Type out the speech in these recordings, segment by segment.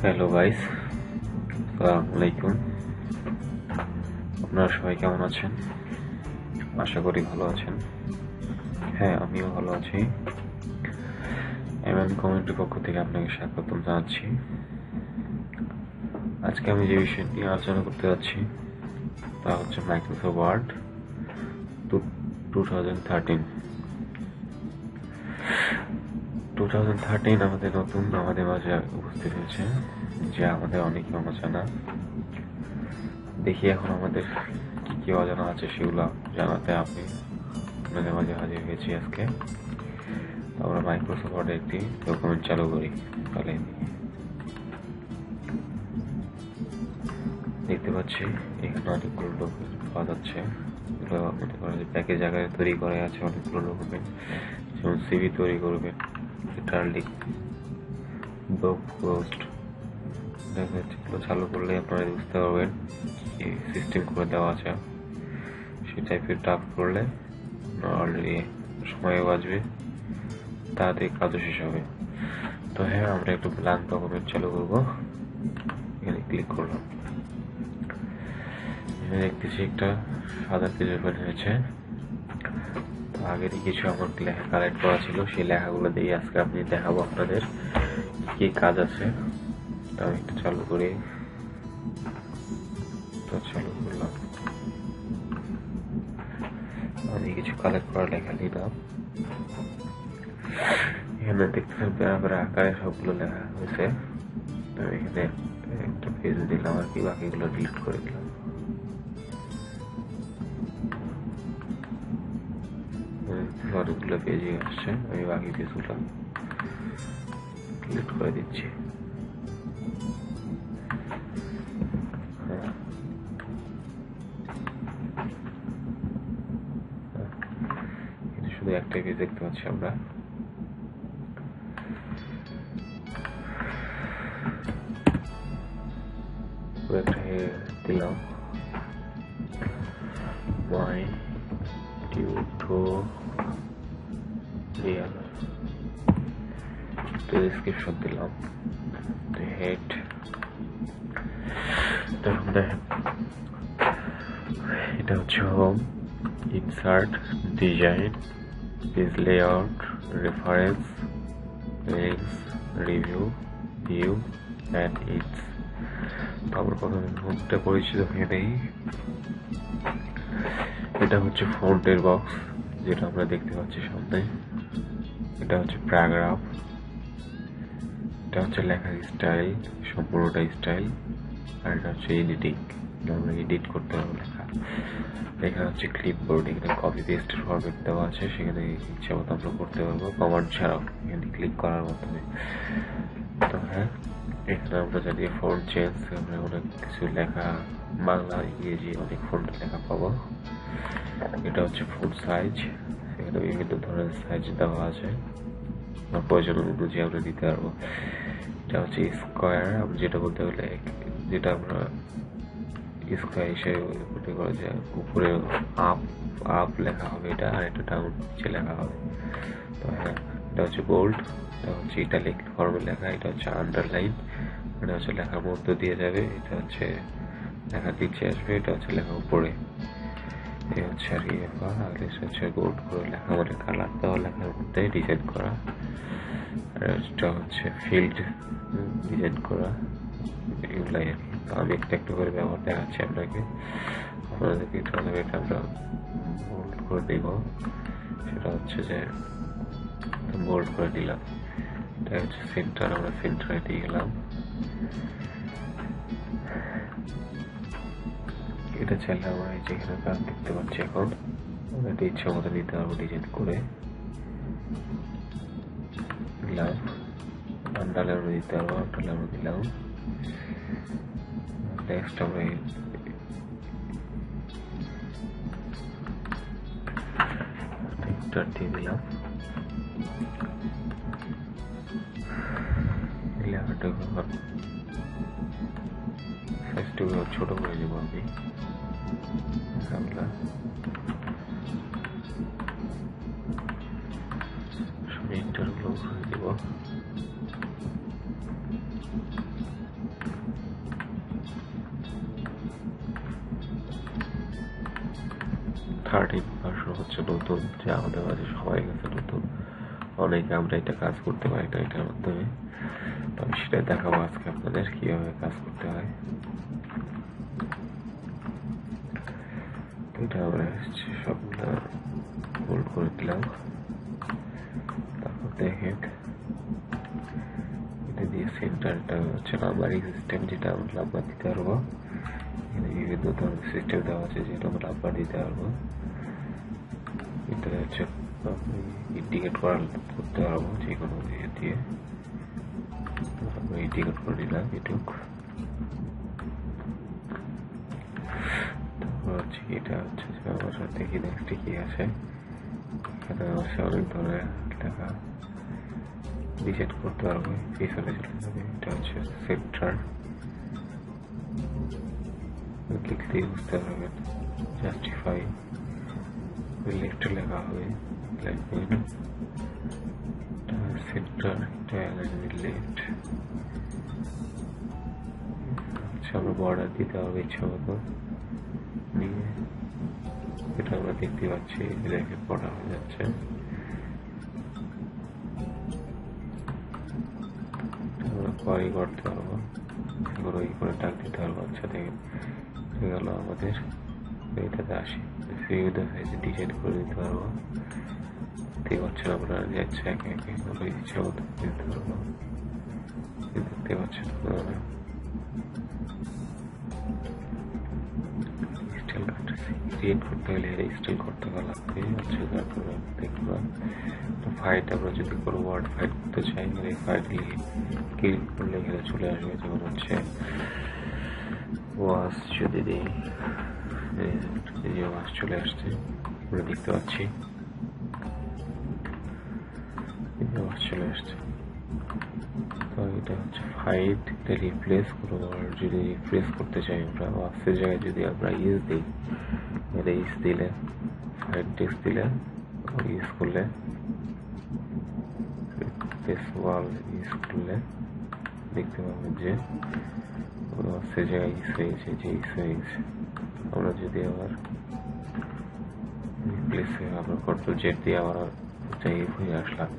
Hello guys, আসসালামু আলাইকুম। আপনারা সবাই কেমন আছেন? আশা করি ভালো আছেন। হ্যাঁ, আমিও ভালো আছি। কমিউনিটির পক্ষ থেকে আপনাকে স্বাগতম জানাচ্ছি। আজকে আমি যে বিষয় নিয়ে আলোচনা করতে যাচ্ছি তা হচ্ছে মাইক্রোসফট ওয়ার্ড 2013 আমাদের নতুন আমাদের মাঝে উপস্থিত হয়েছে, যা আমাদের অনেকই অজানা। দেখি এখন আমাদের কি অজানা আছে সেগুলো জানাতে আমি আপনাদের মাঝে হাজির হয়েছি আজকে। আমরা মাইক্রোসফট ওয়ার্ডে একটি ডকুমেন্ট চালু করি। তাহলে দেখতে পাচ্ছি এখানে অনেকগুলো ডকুমেন্ট পাওয়া যাচ্ছে। এগুলো মনে করেন যে প্যাকেজ আকারে তৈরি করা আছে অনেকগুলো ডকুমেন্ট, যেমন সিভি তৈরি করবেন, লেটার লিখ, ব্লগ পোস্ট। দেখা যাচ্ছে এগুলো চালু করলে আপনারা বুঝতে পারবেন কি সিস্টেম করে দেওয়া আছে। সেই টাইপের টাপ করলে অলরেডি সময়ও বাঁচবে, তাড়াতাড়ি কাজও শেষ হবে। তো হ্যাঁ, আমরা একটু ব্ল্যাঙ্ক ডকুমেন্ট চালু করবো। এখানে ক্লিক করলাম, এখানে দেখতেছি একটা সাদা পেজ ওপেন হয়েছে। তো আগেরই কিছু আমার লেখা কালেক্ট করা ছিল, সেই লেখাগুলো দিয়ে আজকে আপনি দেখাবো আপনাদের কি কাজ আছে। তো আমি একটু চালু করি। তো চালু করলাম, আমি কিছু কালেক্ট করা লেখা নিলাম। এখানে দেখতেছেন প্যারা আকারে সবগুলো লেখা হয়েছে। তো এখানে একটা পেজ দিলাম আর কি, বাকিগুলো ডিলিট করে দিলাম। অনেকগুলো পেজে আসছে, আমি বাকি পেজগুলো ডিলিট করে দিচ্ছি। শুধু একটাই পেজ দেখতে পাচ্ছি আমরা। একটা দিলাম মাই টিউটোরিয়াল, ডেসক্রিপশন দিলাম, হেড। তখন দেখেন এটা হচ্ছে home, insert, design, page layout, reference, links, review, view and it's. তারপর প্রথমে হোমটা পরিচিত হয়ে নেই। এটা হচ্ছে ফন্টের বক্স, যেটা আমরা দেখতে পাচ্ছি সামনে। এটা হচ্ছে প্যারাগ্রাফ, এটা হচ্ছে লেখার স্টাইল, সম্পূর্ণটা স্টাইল। আর এটা হচ্ছে এডিটিং, আমরা এডিট করতে হবে লেখা। এখানে হচ্ছে ক্লিপবোর্ড, এখানে কপি পেস্ট ফরম্যাট দেওয়া আছে, সেখানে ইচ্ছা মতো আমরা করতে পারবো কমান্ড ছাড়াও, এখানে ক্লিক করার মাধ্যমে। তো হ্যাঁ, এখানে আমরা জানি ফন্ট চেঞ্জ, আমরা অনেক কিছু লেখা বাংলা ইংরেজি অনেক ফন্ট লেখা পাবো। এটা হচ্ছে ফন্ট সাইজ, এখানে বিভিন্ন ধরনের সাইজ দেওয়া আছে, আমার প্রয়োজন অনুযায়ী আমরা দিতে পারবো। এটা হচ্ছে স্কোয়ার, যেটা বলতে গেলে যেটা আমরা স্কোয়ার হিসেবে মনে করা যায়, উপরে আপ আপ লেখা হবে এটা, আর এটা ডাউন নিচে লেখা হবে। তো হ্যাঁ, এটা হচ্ছে বোল্ড, এটা হচ্ছে ইটালিক ফর্মে লেখা, এটা হচ্ছে আন্ডারলাইন, এটা হচ্ছে লেখার মধ্য দিয়ে যাবে, এটা হচ্ছে লেখা নিচে আসবে, এটা হচ্ছে লেখা উপরে। এই হচ্ছে আর কি ব্যাপার। আর হচ্ছে বোল্ড করে লেখা মানে কালার দেওয়া লেখার মধ্যে ডিজাইন করা। আর এটা হচ্ছে ফিল্ড ডিজাইন করা, এগুলাই আর কি। তো আমি একটা একটু করে ব্যবহার দেখাচ্ছি আপনাকে, আপনাদেরকে এটা আমরা বোল্ড করে দিব। সেটা হচ্ছে যে বোল্ড করে দিলাম। এটা হচ্ছে সেন্টার, আমরা সেন্টারে দিয়ে গেলাম। এটা চাইলে আমরা এই যেখানে কাজ দেখতে পাচ্ছি এখন, আমরা এটা ইচ্ছা মতো নিতে পারবো ডিজাইন করে দিলাম। আন্ডারলাইন আমরা দিতে পারবো, আন্ডারলাইন আমরা দিলাম। নেক্সট আমরা দিয়ে দিলাম। লেখাটাকে সাইজটুকু ছোট করে দেবো আমি। আমরা ইন্টারগুলো করে দেব। 13 ভার্সন হচ্ছে নতুন, যে আমাদের মাঝে সবাই কাছে নতুন। অনেকে আমরা এটা কাজ করতে পারি না এটার মাধ্যমে, তো আমি সেটাই দেখাবো আজকে আপনাদের কিভাবে কাজ করতে হয়। তো এটা আমরা সবগুলো হোল্ড করে দিলাম। তারপর দেখেন এটা দিয়ে সেন্টারটা হচ্ছে নাম্বারিং সিস্টেম, যেটা আমরা নাম্বার দিতে পারবো। এখানে বিভিন্ন ধরনের সিস্টেম দেওয়া আছে যেটা আমরা নাম্বার দিতে পারবো। এটা হচ্ছে ইন্ডিকেট করতে পারবো যে কোনো দিয়ে আমরা ইন্ডিকেট করে নিলাম এটুক। তারপর হচ্ছে এটা হচ্ছে যে আমরা দেখি নেক্সটে কি আছে। এখানে হচ্ছে অনেক ধরনের লেখা ডিসাইড করতে পারবো, পিছনে চলে যাবে। এটা হচ্ছে সেন্টার, লিখতে বুঝতে পারবেন। জাস্টিফাই লেফটে লেখা হবে, লিখবেন সেন্টার, এটা অ্যালাইনমেন্ট লেফট। আচ্ছা, আমরা বর্ডার দিতে হবে ইচ্ছা মতো নিয়ে। এটা আমরা দেখতে পাচ্ছি লেফট বর্ডার হয়ে যাচ্ছে। আমরা পরে করতে পারবো, এগুলো এই করে ডাক দিতে পারবো। আচ্ছা দেখেন গেল আমাদের এটাতে আসি, ডিজাইন করে দিতে পারবো। দেখতে পাচ্ছেন আপনারা যাচ্ছে একে একে আমরা ইচ্ছা মতো দিতে পারবো। দেখতে পাচ্ছেন আপনারা স্টাইল কাটতেছি, ক্রিয়েট করতে হলে স্টাইল করতে লাগবে। আচ্ছা তারপরে দেখবো ফাইল আমরা যদি কোনো ওয়ার্ড ফাইল করতে চাই, এই ফাইল ক্লিক করলে এখানে চলে আসবে। যেমন হচ্ছে ওয়াশ, যদি দিই ওয়াশ চলে আসছে, আমরা দেখতে পাচ্ছি ওয়াশ চলে আসছে। তো এটা হচ্ছে ফাইল রিপ্লেস কোনো ওয়ার্ড যদি রিপ্লেস করতে চাই আমরা, ওয়াশের জায়গায় যদি আমরা ইউজ দিই, এটা ইউজ দিলে ফাইল টেক্সট দিলে ইউজ করলে ওয়াল ইউজ করলে দেখতে পাবেন যে ওয়াশের জায়গায় ইউজ হয়ে গেছে, যে ইউজ হয়ে গেছে। আমরা যদি আবার রিপ্লেস হয়ে আবার কন্ট্রোল জেড দিয়ে আবার যাই হয়ে আসলাম।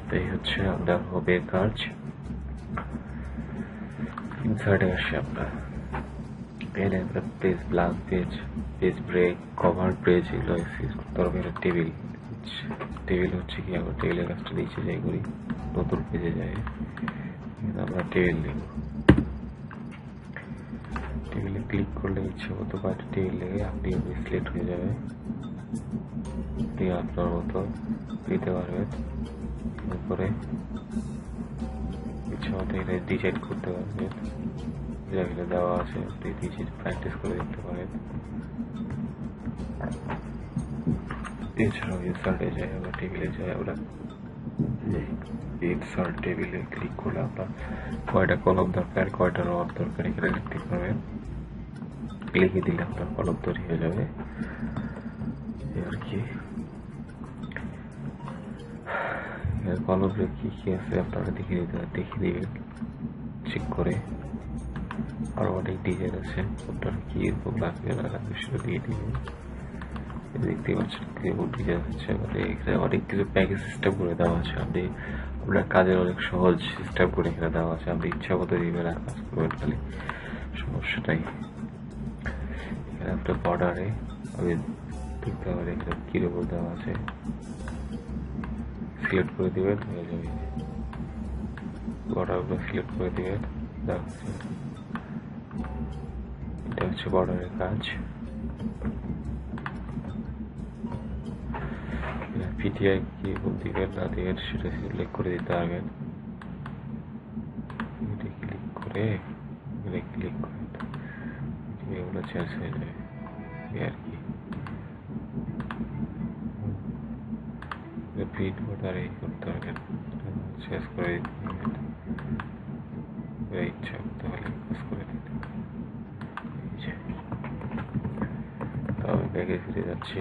তো এই হচ্ছে আপনার হবে কাজ। ইনসার্টে আসি আমরা, এখানে আমরা page blank page, page break, cover page এগুলো ইউজ করতে হবে। এটা টেবিল, টেবিল হচ্ছে কি আমরা টেবিলের কাজটা নিচে যাই করি, নতুন পেজে যাই, আমরা টেবিল নেব। টেবিলে ক্লিক করলে ইচ্ছে মতো কয়েকটা টেবিল লেগে আপনি সিলেক্ট হয়ে যাবে, দিয়ে আপনার মতো দিতে পারবেন। তারপরে ইচ্ছে মতো এটা ডিজাইন করতে পারবেন, যেগুলো দেওয়া আছে আপনি ডিজাইন প্র্যাকটিস করে দেখতে পারেন। এছাড়াও ইনসার্টে যাই, আমরা টেবিলে যাই, আমরা ইনসার্ট টেবিলে ক্লিক করলে আপনার কয়টা কলম দরকার, কয়টা রড দরকার এখানে লিখতে পারবেন। লিখে দিলে আপনার কলম তৈরি হয়ে যাবে আর কি। কলমের কি কি আছে আপনারা দেখে দিবেন চেক করে। আরো অনেক ডিজাইন আছে, আপনার কি এরকম লাগবে না লাগবে সেটা দিয়ে দিবেন। দেখতে পাচ্ছেন কেমন ডিজাইন হচ্ছে, মানে এখানে অনেক কিছু প্যাকেজ সিস্টেম করে দেওয়া আছে। আপনি আপনার কাজের অনেক সহজ সিস্টেম করে এখানে দেওয়া আছে, আপনি ইচ্ছা মতো দিবেন আর কাজ করবেন, খালি সমস্যাটাই। এখানে আপনার বর্ডারে আমি দেখতে পারি এখানে কিরকম দেওয়া আছে, সিলেক্ট করে দিবেন হয়ে যাবে। বর্ডারগুলো সিলেক্ট করে দিবেন, দেখাচ্ছে এটা হচ্ছে বর্ডারের কাজ। পিটিআই কি দিবেন না দিবেন সেটা সিলেক্ট করে দিতে পারবেন। ক্লিক করে ক্লিক করে এগুলো চেঞ্জ হয়ে যাবে আর কি। প্রিন্ট বর্ডার এই করতে পারবেন, চেঞ্জ করে দিতে পারবেন, ইচ্ছা করতে হলে কাজ করে দিতে পারবেন। তো আমি ব্যাগে ফিরে যাচ্ছি।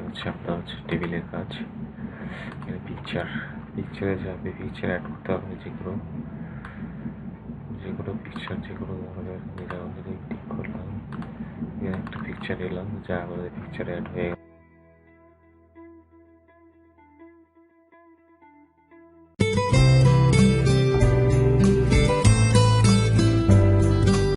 হচ্ছে আপনার হচ্ছে টেবিলের কাজ। এখানে পিকচারে যাবে, পিকচার অ্যাড করতে হবে যে কোনো পিকচার, যে কোনো ধরনের। ক্লিক করলাম, একটা পিকচার এলাম, যা আমাদের পিকচার অ্যাড হয়ে গেল।